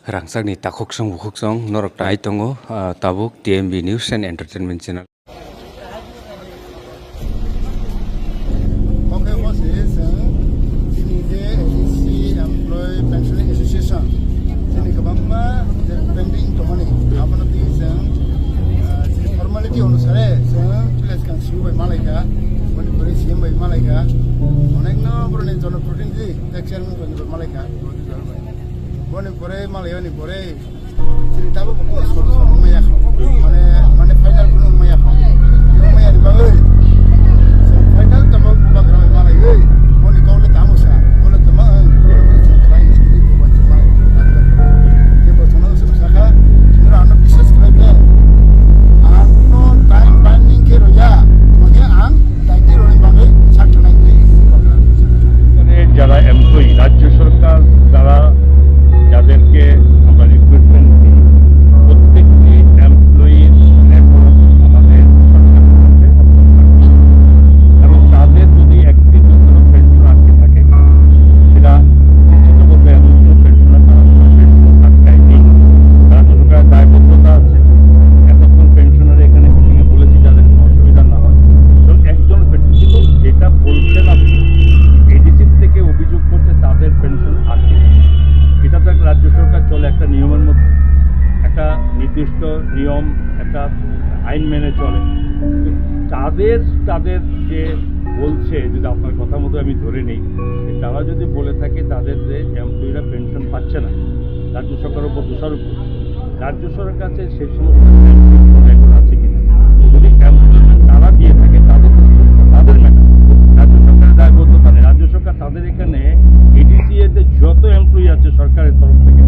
Rangsakni takoksong bukoksong norok tai tongo tabuk TMB News and Entertainment Channel. Okay, what is the ADC Employee Pensioning Association? Sini kabangma pending to money. Apa nanti sini formality onusare tuliskan siu by Malaka, mani puri siam by Malaka. Onek na pura ni jono protein di chairman by Malaka. Mani puri Malaya ni puri sini tabu bukan sekolah umaya. Mane final pun umaya. Umaya di bawah. Final tamu bagai mana ye? Moni kau le tamu sah, moni teman, kain ini buat cuma. Dia buat cuma semasa kan, kita anak bisnis kerja. Ano time planning kiro ya, makanya time kiro ni bagai satu nanti. যারা employee রাজ্য সরকার দ্বারা যাদেরকে আমরা recruitment দিই প্রত্যেকটি এমপ্লয়ির এখন আমাদের এবং তাদের যদি একটি কোনো পেনশন আটকে থাকে সেটা নিশ্চিতভাবে এমন কোনো পেনশনার তারা পেনশন আটকায়নি রাজ্য সরকারের দায়বদ্ধতা আছে এতক্ষণ পেনশনার এখানে মিটিংয়ে বলেছি যাদের কোনো অসুবিধা না হয় তো একজন কিন্তু যেটা বলছেন আপনি এডিসির থেকে অভিযোগ করছে তাদের পেনশন আটকে এটা তো একটা রাজ্য সরকার চলে একটা নিয়মের মধ্যে একটা নির্দিষ্ট নিয়ম একটা আইন মেনে চলে তাদের যে বলছে যদি আপনার কথা মতো আমি ধরে নেই তারা যদি বলে থাকে তাদের যে এমপ্লয়িরা পেনশন পাচ্ছে না রাজ্য সরকারের উপর দোষারোপ করছে রাজ্য সরকারের কাছে সেই সমস্ত রেকর্ড আছে কিনা যদি এমপ্লয়ি তারা দিয়ে থাকে তাদের ম্যাটার রাজ্য সরকারের দায়বদ্ধতা নেই রাজ্য সরকার তাদের এখানে এডিসিএতে যত এমপ্লয়ি আছে সরকারের তরফ থেকে